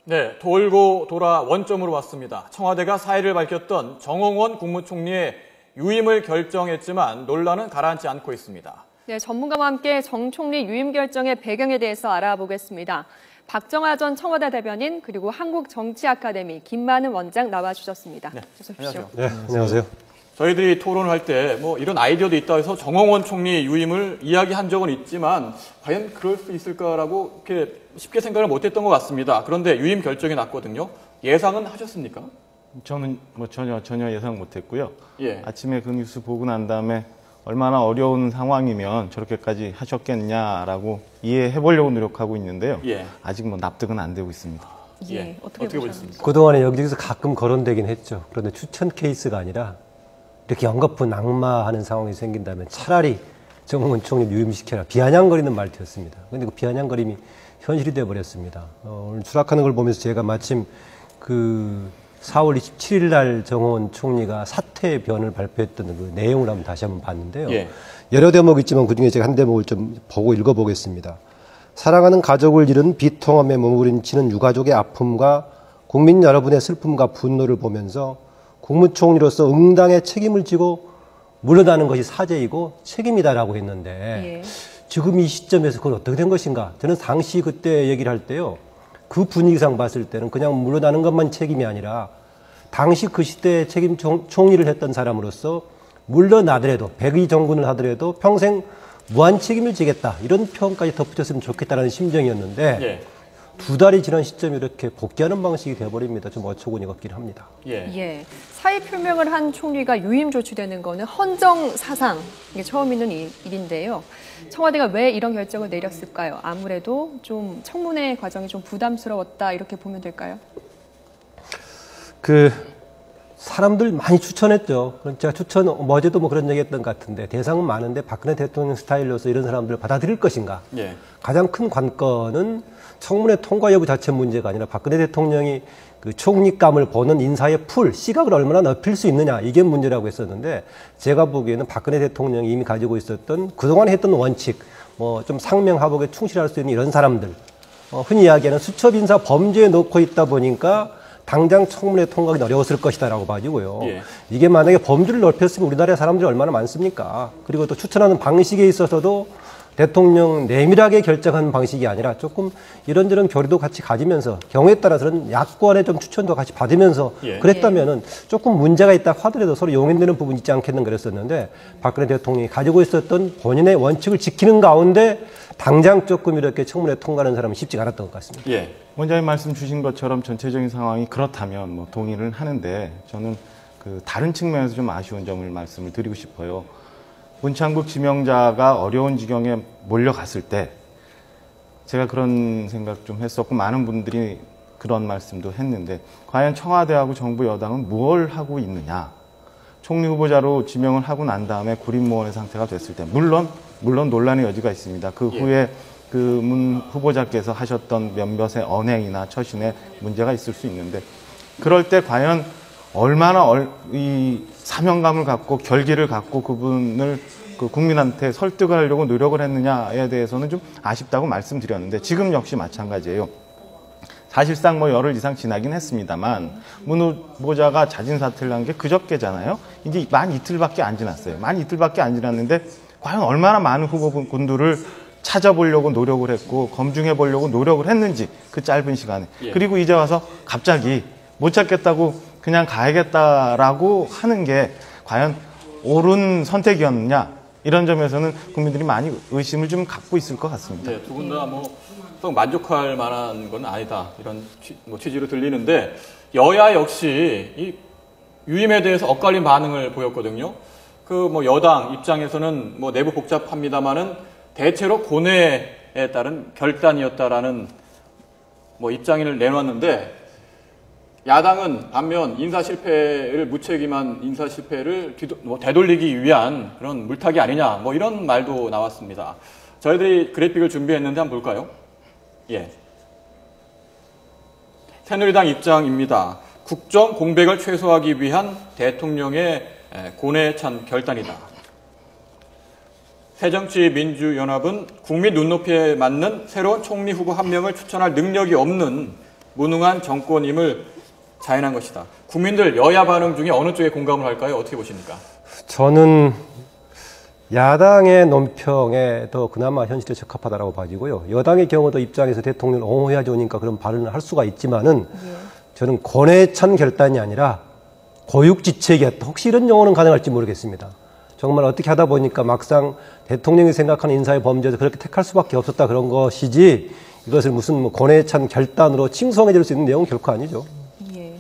네, 돌고 돌아 원점으로 왔습니다. 청와대가 사의를 밝혔던 정홍원 국무총리의 유임을 결정했지만 논란은 가라앉지 않고 있습니다. 네, 전문가와 함께 정 총리 유임 결정의 배경에 대해서 알아보겠습니다. 박정하 전 청와대 대변인 그리고 한국정치아카데미 김만은 원장 나와주셨습니다. 네, 안녕하세요. 네, 안녕하세요. 저희들이 토론을 할 때 이런 아이디어도 있다 해서 정홍원 총리 유임을 이야기한 적은 있지만 과연 그럴 수 있을까라고 이렇게 쉽게 생각을 못했던 것 같습니다. 그런데 유임 결정이 났거든요. 예상은 하셨습니까? 저는 전혀 예상 못했고요. 예. 아침에 그 뉴스 보고 난 다음에 얼마나 어려운 상황이면 저렇게까지 하셨겠냐라고 이해해보려고 노력하고 있는데요. 예. 아직 납득은 안 되고 있습니다. 예, 어떻게 보셨습니까? 그동안에 여기저기서 가끔 거론되긴 했죠. 그런데 추천 케이스가 아니라 이렇게 연거푸 낙마하는 상황이 생긴다면 차라리 정홍원 총리 유임시켜라. 비아냥거리는 말투였습니다. 그런데 그 비아냥거림이 현실이 되어버렸습니다. 오늘 추락하는 걸 보면서 제가 마침 그 4월 27일 날 정홍원 총리가 사퇴 변을 발표했던 그 내용을 한번 다시 한번 봤는데요. 예. 여러 대목이 있지만 그중에 제가 한 대목을 좀 보고 읽어보겠습니다. 사랑하는 가족을 잃은 비통함에 머무르치는 유가족의 아픔과 국민 여러분의 슬픔과 분노를 보면서 국무총리로서 응당의 책임을 지고 물러나는 것이 사죄이고 책임이다라고 했는데 지금 이 시점에서 그건 어떻게 된 것인가? 저는 당시 그때 얘기를 할 때요. 그 분위기상 봤을 때는 그냥 물러나는 것만 책임이 아니라 당시 그 시대에 책임 총리를 했던 사람으로서 물러나더라도 백의 정군을 하더라도 평생 무한 책임을 지겠다. 이런 표현까지 덧붙였으면 좋겠다는 심정이었는데 예. 두 달이 지난 시점에 이렇게 복귀하는 방식이 되어버립니다. 좀 어처구니가 없긴 합니다. 예. 사의 표명을 한 총리가 유임 조치되는 거는 헌정사상, 이게 처음 있는 일인데요. 청와대가 왜 이런 결정을 내렸을까요? 아무래도 좀 청문회 과정이 좀 부담스러웠다 이렇게 보면 될까요? 사람들 많이 추천했죠. 제가 추천 어제도 그런 얘기했던 것 같은데 대상은 많은데 박근혜 대통령 스타일로서 이런 사람들을 받아들일 것인가? 예. 가장 큰 관건은 청문회 통과 여부 자체 문제가 아니라 박근혜 대통령이 그 총리감을 보는 인사의 시각을 얼마나 넓힐 수 있느냐 이게 문제라고 했었는데 제가 보기에는 박근혜 대통령이 이미 가지고 있었던 그동안 했던 원칙 좀 상명하복에 충실할 수 있는 이런 사람들 흔히 이야기하는 수첩 인사 범죄에 놓고 있다 보니까 당장 청문회 통과하기 어려웠을 것이다라고 봐지고요. 예. 이게 만약에 범주를 넓혔으면 우리나라에 사람들이 얼마나 많습니까? 그리고 또 추천하는 방식에 있어서도 대통령 내밀하게 결정하는 방식이 아니라 조금 이런저런 교류도 같이 가지면서 경우에 따라서는 야권의 좀 추천도 같이 받으면서 그랬다면은 조금 문제가 있다 하더라도 서로 용인되는 부분이 있지 않겠는 그랬었는데 박근혜 대통령이 가지고 있었던 본인의 원칙을 지키는 가운데 당장 조금 이렇게 청문회 통과하는 사람은 쉽지 않았던 것 같습니다. 예. 원장님 말씀 주신 것처럼 전체적인 상황이 그렇다면 동의를 하는데 저는 다른 측면에서 좀 아쉬운 점을 말씀을 드리고 싶어요. 문창국 지명자가 어려운 지경에 몰려갔을 때 제가 그런 생각 좀 했었고 많은 분들이 그런 말씀도 했는데 과연 청와대하고 정부 여당은 뭘 하고 있느냐. 총리 후보자로 지명을 하고 난 다음에 구린모원의 상태가 됐을 때 물론 논란의 여지가 있습니다. 그 후에 그 문 후보자께서 하셨던 몇몇의 언행이나 처신에 문제가 있을 수 있는데 그럴 때 과연 얼마나 이 사명감을 갖고 결기를 갖고 그분을 국민한테 설득을 하려고 노력을 했느냐에 대해서는 좀 아쉽다고 말씀드렸는데 지금 역시 마찬가지예요. 사실상 열흘 이상 지나긴 했습니다만 문 후보자가 자진 사퇴를 한 게 그저께잖아요. 이제 만 이틀밖에 안 지났어요. 만 이틀밖에 안 지났는데 과연 얼마나 많은 후보군들을 찾아보려고 노력을 했고 검증해보려고 노력을 했는지 그 짧은 시간에. 그리고 이제 와서 갑자기 못 찾겠다고 그냥 가야겠다라고 하는 게 과연 옳은 선택이었느냐 이런 점에서는 국민들이 많이 의심을 좀 갖고 있을 것 같습니다. 네, 두 분 다 만족할 만한 건 아니다 이런 취지로 들리는데 여야 역시 이 유임에 대해서 엇갈린 반응을 보였거든요. 여당 입장에서는 내부 복잡합니다만은 대체로 고뇌에 따른 결단이었다라는 입장을 내놨는데 야당은 반면 무책임한 인사 실패를 되돌리기 위한 그런 물타기 아니냐 이런 말도 나왔습니다. 저희들이 그래픽을 준비했는데 한번 볼까요? 예. 새누리당 입장입니다. 국정 공백을 최소화하기 위한 대통령의 고뇌에 찬 결단이다. 새정치민주연합은 국민 눈높이에 맞는 새로운 총리 후보 한 명을 추천할 능력이 없는 무능한 정권임을 자인한 것이다. 국민들 여야 반응 중에 어느 쪽에 공감을 할까요? 어떻게 보십니까? 저는 야당의 논평에 더 그나마 현실에 적합하다라고 봐지고요. 여당의 경우도 입장에서 대통령을 옹호해야 좋으니까 그런 발언을 할 수가 있지만은 저는 권해찬 결단이 아니라 고육지책이었다. 혹시 이런 용어는 가능할지 모르겠습니다. 정말 어떻게 하다 보니까 막상 대통령이 생각하는 인사의 범죄에서 그렇게 택할 수밖에 없었다 그런 것이지 이것을 무슨 뭐 권해찬 결단으로 칭송해 줄 수 있는 내용은 결코 아니죠. 예.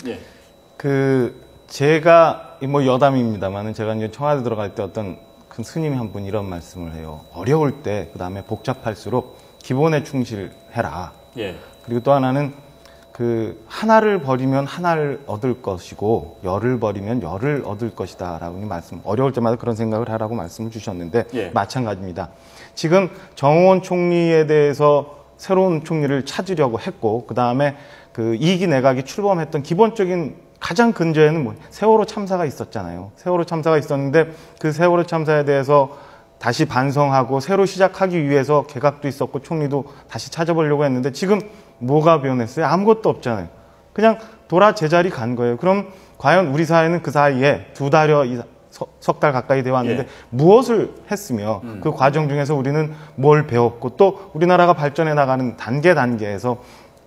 제가 뭐 여담입니다만은 제가 이제 청와대 들어갈 때 어떤 큰 스님이 한 분 이런 말씀을 해요. 어려울 때 그다음에 복잡할수록 기본에 충실해라. 예. 그리고 또 하나는 하나를 버리면 하나를 얻을 것이고 열을 버리면 열을 얻을 것이다라고 말씀. 어려울 때마다 그런 생각을 하라고 말씀을 주셨는데 예. 마찬가지입니다. 지금 정의원 총리에 대해서 새로운 총리를 찾으려고 했고 그다음에 2기 내각이 출범했던 기본적인 가장 근저에는 세월호 참사가 있었잖아요. 세월호 참사가 있었는데 그 세월호 참사에 대해서 다시 반성하고 새로 시작하기 위해서 개각도 있었고 총리도 다시 찾아보려고 했는데 지금 뭐가 변했어요? 아무것도 없잖아요. 그냥 돌아 제자리 간 거예요. 그럼 과연 우리 사회는 그 사이에 2달여 석 달 가까이 되어 왔는데 예. 무엇을 했으며 그 과정 중에서 우리는 뭘 배웠고 또 우리나라가 발전해 나가는 단계에서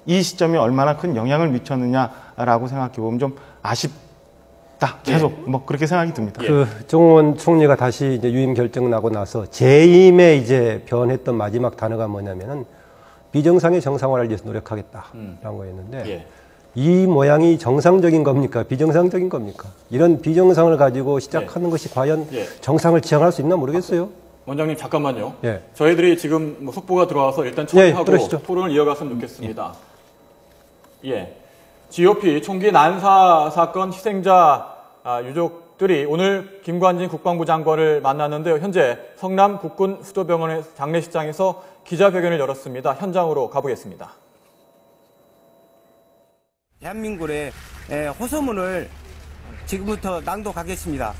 이 시점이 얼마나 큰 영향을 미쳤느냐라고 생각해 보면 좀 아쉽다. 계속 그렇게 생각이 듭니다. 정의원 총리가 다시 이제 유임 결정 나고 나서 재임에 이제 변했던 마지막 단어가 뭐냐면은 비정상의 정상화를 위해서 노력하겠다라는 거였는데 예. 이 모양이 정상적인 겁니까? 비정상적인 겁니까? 이런 비정상을 가지고 시작하는 것이 과연 정상을 지향할 수 있나 모르겠어요. 원장님 잠깐만요. 예. 저희들이 지금 속보가 들어와서 일단 처리하고 들으시죠. 토론을 이어갔으면 좋겠습니다. 예. GOP 총기 난사 사건 희생자 유족들이 오늘 김관진 국방부 장관을 만났는데요. 현재 성남 국군 수도병원의 장례식장에서 기자회견을 열었습니다. 현장으로 가보겠습니다. 대한민국의 호소문을 지금부터 낭독하겠습니다.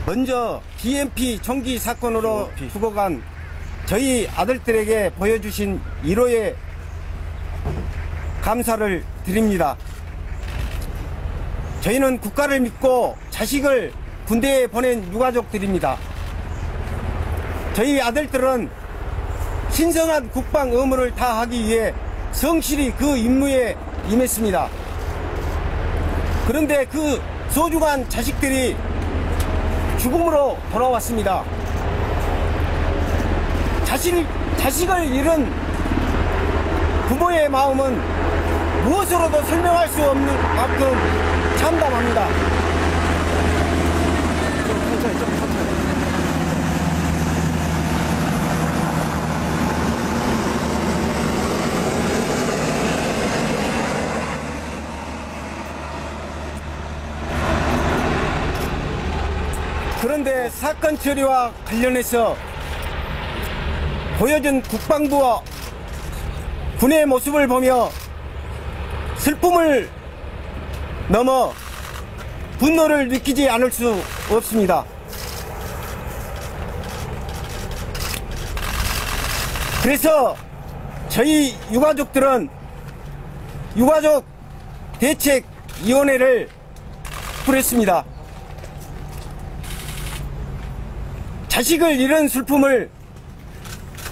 먼저 DMP 총기 사건으로 죽어간 저희 아들들에게 보여주신 위로의 감사를 드립니다. 저희는 국가를 믿고 자식을 군대에 보낸 유가족들입니다. 저희 아들들은 신성한 국방 의무를 다하기 위해 성실히 그 임무에 임했습니다. 그런데 그 소중한 자식들이 죽음으로 돌아왔습니다. 자식을 잃은 부모의 마음은 무엇으로도 설명할 수 없는 만큼 참담합니다. 그런데 사건 처리와 관련해서 보여준 국방부와 군의 모습을 보며 슬픔을 넘어 분노를 느끼지 않을 수 없습니다. 그래서 저희 유가족들은 유가족 대책위원회를 꾸렸습니다. 자식을 잃은 슬픔을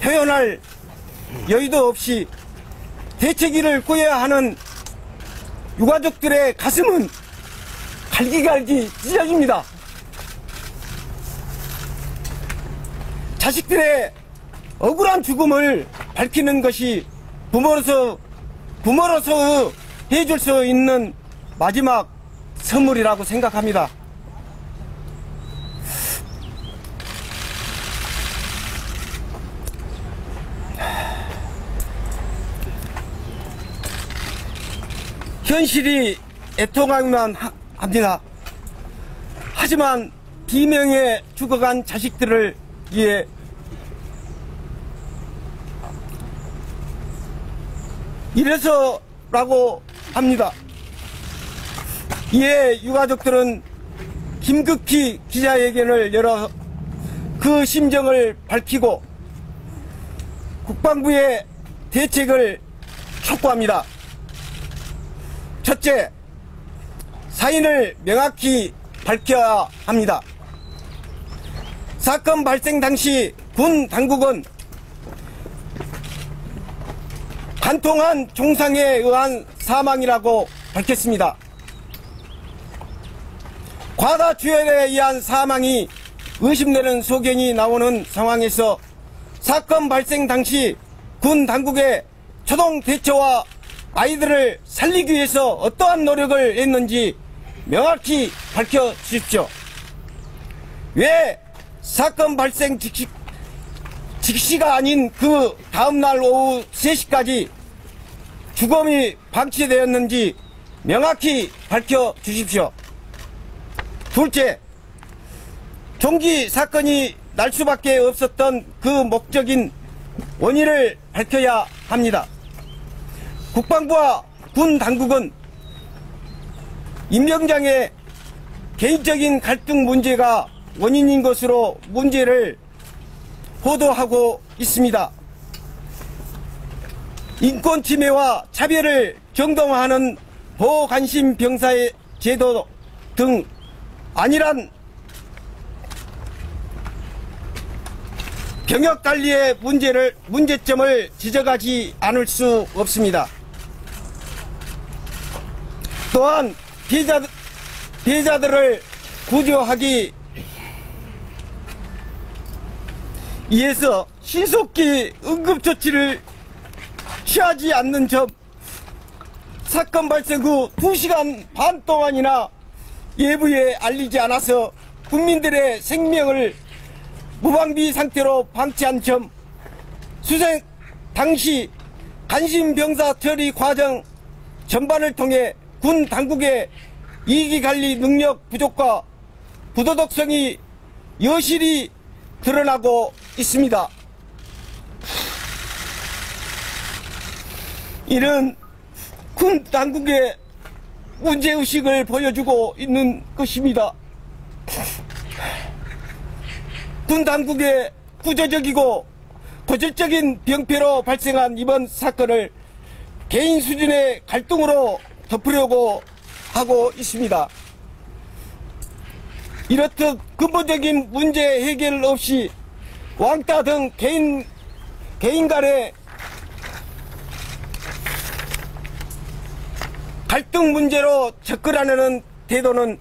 표현할 여유도 없이 대책위를 꾸려야 하는 유가족들의 가슴은 갈기갈기 찢어집니다. 자식들의 억울한 죽음을 밝히는 것이 부모로서 해줄 수 있는 마지막 선물이라고 생각합니다. 현실이 애통하기만 합니다. 하지만 비명에 죽어간 자식들을 위해 이래서라고 합니다. 이에 유가족들은 긴급히 기자회견을 열어 그 심정을 밝히고 국방부의 대책을 촉구합니다. 첫째, 사인을 명확히 밝혀야 합니다. 사건 발생 당시 군 당국은 간통한 중상에 의한 사망이라고 밝혔습니다. 과다주혈에 의한 사망이 의심되는 소견이 나오는 상황에서 사건 발생 당시 군 당국의 초동 대처와 아이들을 살리기 위해서 어떠한 노력을 했는지 명확히 밝혀주십시오. 왜 사건 발생 직시가 아닌 그 다음날 오후 3시까지 주검이 방치되었는지 명확히 밝혀주십시오. 둘째, 총기 사건이 날 수밖에 없었던 그 목적인 원인을 밝혀야 합니다. 국방부와 군 당국은 임병장의 개인적인 갈등 문제가 원인인 것으로 문제를 보도하고 있습니다. 인권 침해와 차별을 정당화하는 보호관심 병사의 제도 등 안일한 병역관리의 문제점을 지적하지 않을 수 없습니다. 또한 피해자들을 구조하기 위해서 신속히 응급조치를 취하지 않는 점, 사건 발생 후 2시간 반 동안이나 외부에 알리지 않아서 국민들의 생명을 무방비 상태로 방치한 점, 수색 당시 간신병사 처리 과정 전반을 통해 군 당국의 이기관리 능력 부족과 부도덕성이 여실히 드러나고 있습니다. 이는 군 당국의 문제의식을 보여주고 있는 것입니다. 군 당국의 구조적이고 고질적인 병폐로 발생한 이번 사건을 개인 수준의 갈등으로 덮으려고 하고 있습니다. 이렇듯 근본적인 문제 해결 없이 왕따 등 개인 간의 갈등 문제로 접근하려는 태도는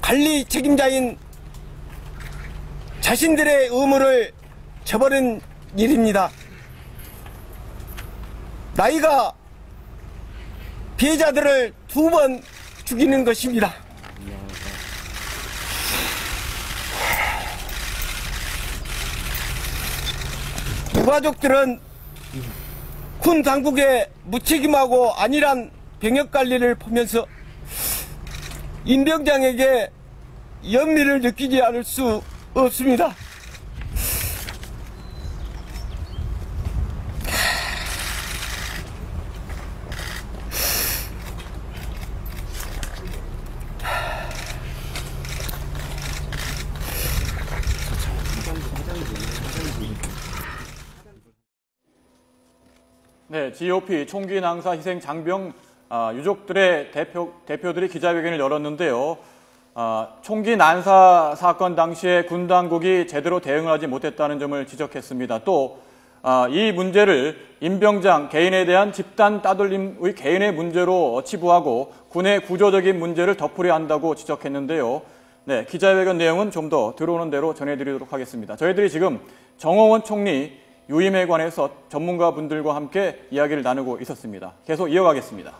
관리 책임자인 자신들의 의무를 저버린 일입니다. 나이가 피해자들을 2번 죽이는 것입니다. 유가족들은 군 당국의 무책임하고 안일한 병역관리를 보면서 임병장에게 연민을 느끼지 않을 수 없습니다. 네, GOP 총기 낭사 희생 장병 유족들의 대표들이 기자회견을 열었는데요. 총기 난사 사건 당시에 군 당국이 제대로 대응을 하지 못했다는 점을 지적했습니다. 또 이 문제를 임병장 개인에 대한 집단 따돌림의 개인의 문제로 치부하고 군의 구조적인 문제를 덮으려 한다고 지적했는데요. 네, 기자회견 내용은 좀 더 들어오는 대로 전해드리도록 하겠습니다. 저희들이 지금 정홍원 총리 유임에 관해서 전문가분들과 함께 이야기를 나누고 있었습니다. 계속 이어가겠습니다.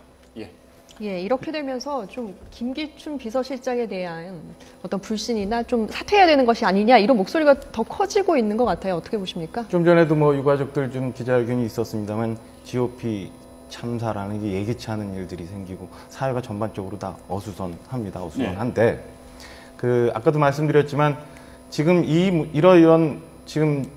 예, 이렇게 되면서 좀 김기춘 비서실장에 대한 어떤 불신이나 좀 사퇴해야 되는 것이 아니냐 이런 목소리가 더 커지고 있는 것 같아요. 어떻게 보십니까? 좀 전에도 뭐 유가족들 좀 기자회견이 있었습니다만 GOP 참사라는 게 예기치 않은 일들이 생기고 사회가 전반적으로 다 어수선합니다. 어수선한데 아까도 말씀드렸지만 지금 이런 지금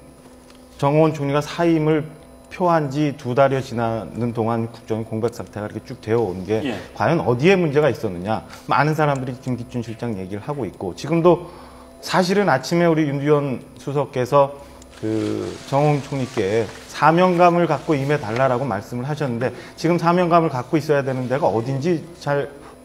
정홍원 총리가 사임을 표한 지 2달여 지나는 동안 국정의 공백 상태가 이렇게 쭉 되어 온 게 과연 어디에 문제가 있었느냐. 많은 사람들이 김기춘 실장 얘기를 하고 있고 지금도 사실은 아침에 우리 윤두현 수석께서 그 정홍 총리께 사명감을 갖고 임해달라고 말씀을 하셨는데 지금 사명감을 갖고 있어야 되는 데가 어딘지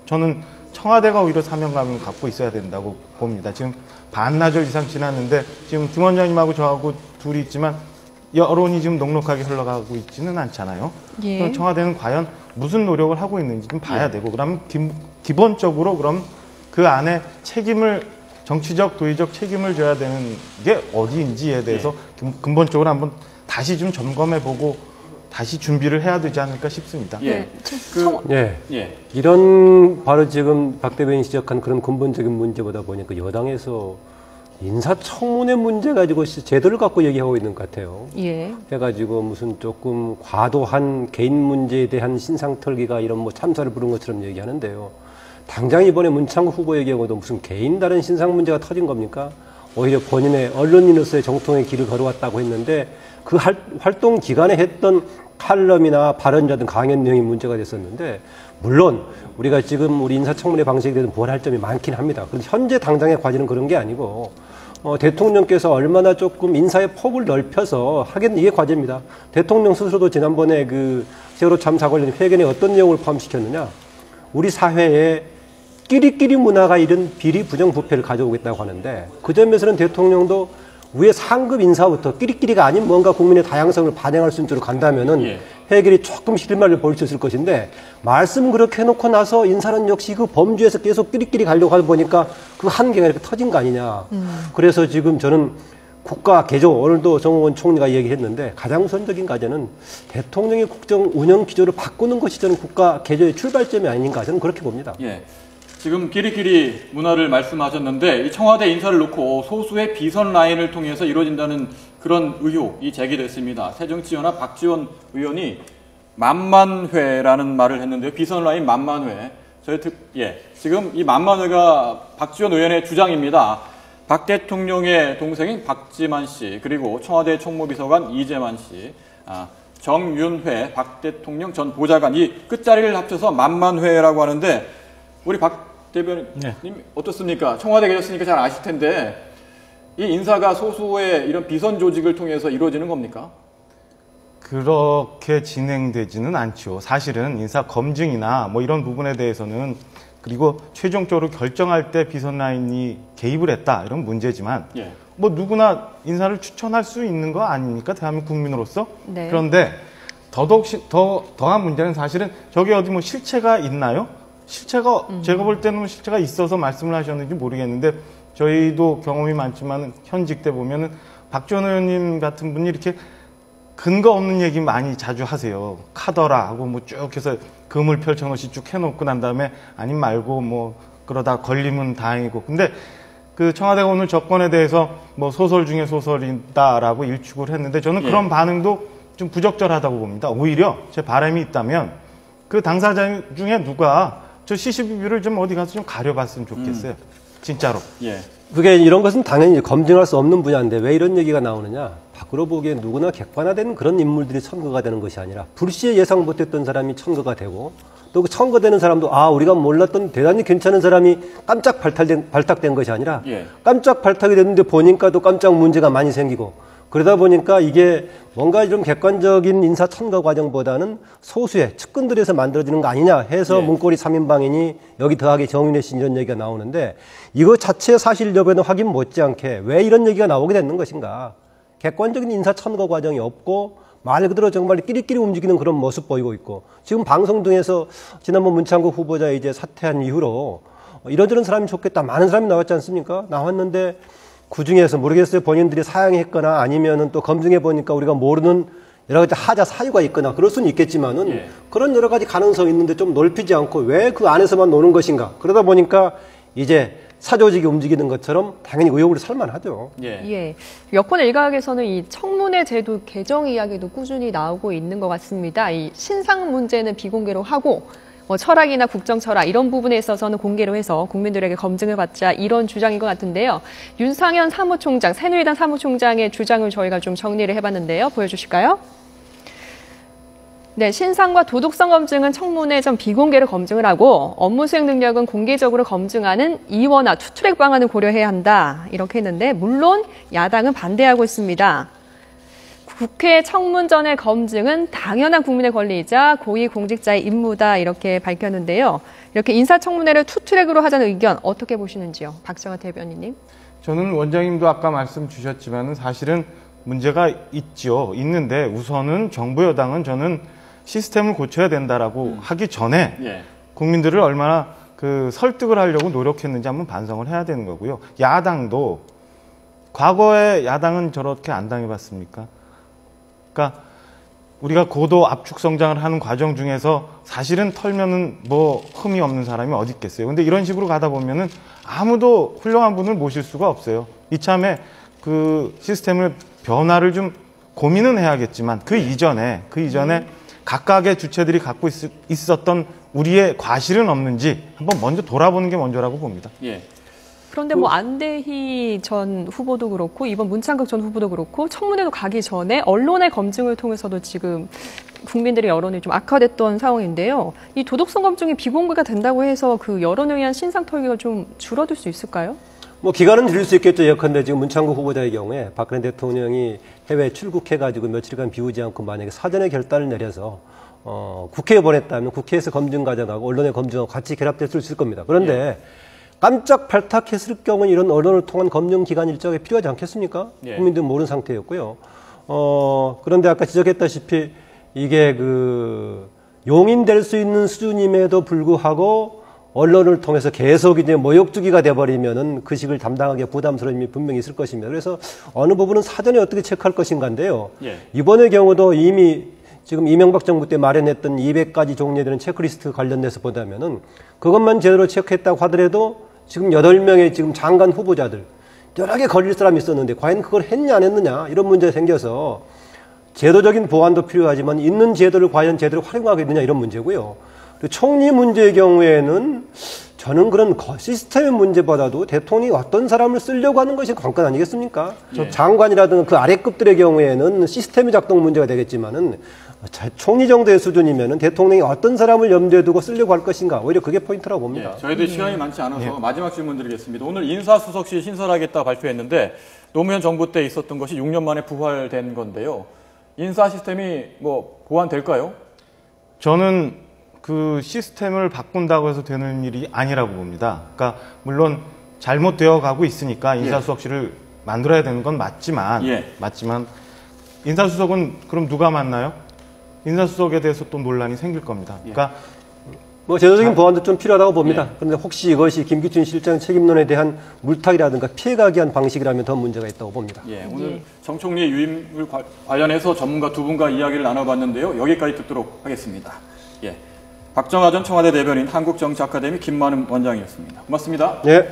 저는 청와대가 오히려 사명감을 갖고 있어야 된다고 봅니다. 지금 반나절 이상 지났는데 지금 김 원장님하고 저하고 둘이 있지만 여론이 지금 녹록하게 흘러가고 있지는 않잖아요. 예. 그럼 청와대는 과연 무슨 노력을 하고 있는지 좀 봐야 되고 그러면 기본적으로 그럼 그 안에 정치적 도의적 책임을 져야 되는 게 어디인지에 대해서 근본적으로 한번 다시 좀 점검해보고 다시 준비를 해야 되지 않을까 싶습니다. 예. 이런 바로 지금 박 대변인이 지적한 그런 근본적인 문제보다 보니까 여당에서 인사청문회 문제 가지고 제도를 갖고 얘기하고 있는 것 같아요. 예. 해가지고 무슨 조금 과도한 개인 문제에 대한 신상털기가 이런 뭐 참사를 부른 것처럼 얘기하는데요. 당장 이번에 문창국 후보의 경우도 무슨 개인 다른 신상 문제가 터진 겁니까? 오히려 본인의 언론인으로서의 정통의 길을 걸어왔다고 했는데 그 활동 기간에 했던 칼럼이나 발언자든 강연 내용이 문제가 됐었는데 물론 우리가 지금 우리 인사청문회 방식에 대해서 보완할 점이 많긴 합니다. 그런데 현재 당장의 과제는 그런 게 아니고 대통령께서 얼마나 조금 인사의 폭을 넓혀서 하긴 이게 과제입니다. 대통령 스스로도 지난번에 그 세월호 참사 관련 회견에 어떤 내용을 포함시켰느냐. 우리 사회에 끼리끼리 문화가 이런 비리 부정부패를 가져오겠다고 하는데 그 점에서는 대통령도 위에 상급 인사부터 끼리끼리가 아닌 뭔가 국민의 다양성을 반영할 수 있는 쪽으로 간다면은 해결이 조금 실마리를 보일 수 있을 것인데 말씀 그렇게 해놓고 나서 인사는 역시 그 범주에서 계속 끼리끼리 가려고 하다 보니까 그 한계가 이렇게 터진 거 아니냐. 그래서 지금 저는 국가 개조, 오늘도 정홍원 총리가 얘기했는데 가장 우선적인 과제는 대통령의 국정 운영 기조를 바꾸는 것이 저는 국가 개조의 출발점이 아닌가 저는 그렇게 봅니다. 예. 지금 끼리끼리 문화를 말씀하셨는데 이 청와대 인사를 놓고 소수의 비선 라인을 통해서 이루어진다는 그런 의혹이 제기됐습니다. 새정치연합 박지원 의원이 만만회라는 말을 했는데요. 비선 라인 만만회. 지금 이 만만회가 박지원 의원의 주장입니다. 박 대통령의 동생인 박지만 씨, 그리고 청와대 총무비서관 이재만 씨, 정윤회 박 대통령 전 보좌관 이 끝자리를 합쳐서 만만회라고 하는데 우리 박 대변인 어떻습니까? 청와대 계셨으니까 잘 아실 텐데 이 인사가 소수의 이런 비선 조직을 통해서 이루어지는 겁니까? 그렇게 진행되지는 않죠. 사실은 인사 검증이나 뭐 이런 부분에 대해서는 그리고 최종적으로 결정할 때 비선 라인이 개입을 했다 이런 문제지만 뭐 누구나 인사를 추천할 수 있는 거 아닙니까? 대한민국 국민으로서. 네. 그런데 더한 문제는 사실은 저게 어디 뭐 실체가 있나요? 실체가 제가 볼 때는 실체가 있어서 말씀을 하셨는지 모르겠는데 저희도 경험이 많지만 현직 때 보면은 박지원 의원님 같은 분이 이렇게 근거 없는 얘기 많이 자주 하세요. 카더라 하고 뭐 쭉 해서 금을 펼쳐놓듯이 쭉 해놓고 난 다음에 아님 말고 뭐 그러다 걸리면 다행이고. 근데 그 청와대가 오늘 접근에 대해서 뭐 소설 중에 소설이다라고 일축을 했는데 저는 그런 반응도 좀 부적절하다고 봅니다. 오히려 제 바람이 있다면 그 당사자 중에 누가 저 CCTV를 좀 어디 가서 좀 가려봤으면 좋겠어요. 진짜로. 그게 이런 것은 당연히 검증할 수 없는 분야인데 왜 이런 얘기가 나오느냐. 밖으로 보기엔 누구나 객관화되는 그런 인물들이 천거가 되는 것이 아니라 불시에 예상 못했던 사람이 천거가 되고 또 그 천거되는 사람도 우리가 몰랐던 대단히 괜찮은 사람이 깜짝 발탁된 것이 아니라 깜짝 발탁이 됐는데 보니까 또 깜짝 문제가 많이 생기고 그러다 보니까 이게 뭔가 좀 객관적인 인사 천거 과정보다는 소수의 측근들에서 만들어지는 거 아니냐 해서 문고리 3인방이니 여기 더하기 정윤회 씨 이런 얘기가 나오는데 이거 자체 사실 여부에는 확인 못지않게 왜 이런 얘기가 나오게 됐는 것인가. 객관적인 인사 천거 과정이 없고 말 그대로 정말 끼리끼리 움직이는 그런 모습 보이고 있고 지금 방송 등에서 지난번 문창국 후보자 이제 사퇴한 이후로 이런저런 사람이 좋겠다 많은 사람이 나왔지 않습니까? 나왔는데 그 중에서 모르겠어요. 본인들이 사양했거나 아니면은 또 검증해 보니까 우리가 모르는 여러 가지 하자 사유가 있거나 그럴 수는 있겠지만은 그런 여러 가지 가능성이 있는데 좀 넓히지 않고 왜 그 안에서만 노는 것인가. 그러다 보니까 이제 사조직이 움직이는 것처럼 당연히 의혹을 살만하죠. 여권 일각에서는 이 청문회 제도 개정 이야기도 꾸준히 나오고 있는 것 같습니다. 이 신상 문제는 비공개로 하고 뭐 철학이나 국정 철학 이런 부분에 있어서는 공개로 해서 국민들에게 검증을 받자 이런 주장인 것 같은데요. 윤상현 사무총장, 새누리당 사무총장의 주장을 저희가 좀 정리를 해봤는데요. 보여주실까요? 네, 신상과 도덕성 검증은 청문회 전 비공개로 검증을 하고 업무 수행 능력은 공개적으로 검증하는 이원화, 투트랙 방안을 고려해야 한다. 이렇게 했는데 물론 야당은 반대하고 있습니다. 국회 청문전의 검증은 당연한 국민의 권리이자 고위공직자의 임무다 이렇게 밝혔는데요. 이렇게 인사청문회를 투트랙으로 하자는 의견 어떻게 보시는지요? 박정아 대변인님. 저는 원장님도 아까 말씀 주셨지만 사실은 문제가 있죠. 있는데 우선은 정부 여당은 저는 시스템을 고쳐야 된다라고 하기 전에 예. 국민들을 얼마나 설득을 하려고 노력했는지 한번 반성을 해야 되는 거고요. 야당도 과거에 야당은 저렇게 안 당해봤습니까? 그러니까 우리가 고도 압축 성장을 하는 과정 중에서 사실은 털면은 뭐 흠이 없는 사람이 어디 있겠어요. 근데 이런 식으로 가다 보면은 아무도 훌륭한 분을 모실 수가 없어요. 이참에 그 시스템을 변화를 좀 고민은 해야겠지만 그 이전에 각각의 주체들이 갖고 있었던 우리의 과실은 없는지 한번 먼저 돌아보는 게 먼저라고 봅니다. 예. 그런데 뭐 안대희 전 후보도 그렇고 이번 문창극 전 후보도 그렇고 청문회도 가기 전에 언론의 검증을 통해서도 지금 국민들의 여론이 좀 악화됐던 상황인데요. 이 도덕성 검증이 비공개가 된다고 해서 그 여론에 의한 신상 털기가 좀 줄어들 수 있을까요? 뭐 기간은 줄일 수 있겠죠. 예컨대 지금 문창국 후보자의 경우에 박근혜 대통령이 해외에 출국해가지고 며칠간 비우지 않고 만약에 사전에 결단을 내려서 국회에 보냈다면 국회에서 검증 과정하고 언론의 검증하고 같이 결합될 수 있을 겁니다. 그런데 깜짝 발탁했을 경우는 이런 언론을 통한 검증 기간 일정이 필요하지 않겠습니까? 예. 국민들은 모르는 상태였고요. 그런데 아까 지적했다시피 이게 용인될 수 있는 수준임에도 불구하고 언론을 통해서 계속 이제 모욕주기가 돼버리면은 그 식을 담당하기에 부담스러움이 분명히 있을 것입니다. 그래서 어느 부분은 사전에 어떻게 체크할 것인가인데요. 예. 이번의 경우도 이미 지금 이명박 정부 때 마련했던 200가지 종류에 되는 체크리스트 관련돼서 보자면은 그것만 제대로 체크했다고 하더라도 지금 8명의 지금 장관 후보자들 여러 개 걸릴 사람이 있었는데 과연 그걸 했냐 안 했느냐 이런 문제가 생겨서 제도적인 보완도 필요하지만 있는 제도를 과연 제대로 활용하겠느냐 이런 문제고요. 총리 문제의 경우에는 저는 그런 시스템의 문제보다도 대통령이 어떤 사람을 쓰려고 하는 것이 관건 아니겠습니까? 예. 장관이라든가 그 아래급들의 경우에는 시스템의 작동 문제가 되겠지만은 총리 정도의 수준이면은 대통령이 어떤 사람을 염두에 두고 쓰려고 할 것인가 오히려 그게 포인트라고 봅니다. 예. 저희들 시간이 많지 않아서 마지막 질문 드리겠습니다. 오늘 인사수석실 신설하겠다 발표했는데 노무현 정부 때 있었던 것이 6년 만에 부활된 건데요. 인사 시스템이 뭐 보완될까요? 저는 그 시스템을 바꾼다고 해서 되는 일이 아니라고 봅니다. 그러니까 물론 잘못되어 가고 있으니까 인사수석실을 만들어야 되는 건 맞지만 인사수석은 그럼 누가 맡나요? 인사수석에 대해서 또 논란이 생길 겁니다. 그러니까 뭐 제도적인 보완도 좀 필요하다고 봅니다. 그런데 혹시 이것이 김기춘 실장 책임론에 대한 물타기라든가 피해가기 위한 방식이라면 더 문제가 있다고 봅니다. 예, 오늘 정 총리 유임을 관련해서 전문가 두 분과 이야기를 나눠봤는데요. 여기까지 듣도록 하겠습니다. 예, 박정아 전 청와대 대변인 한국정치아카데미 김만음 원장이었습니다. 고맙습니다. 예.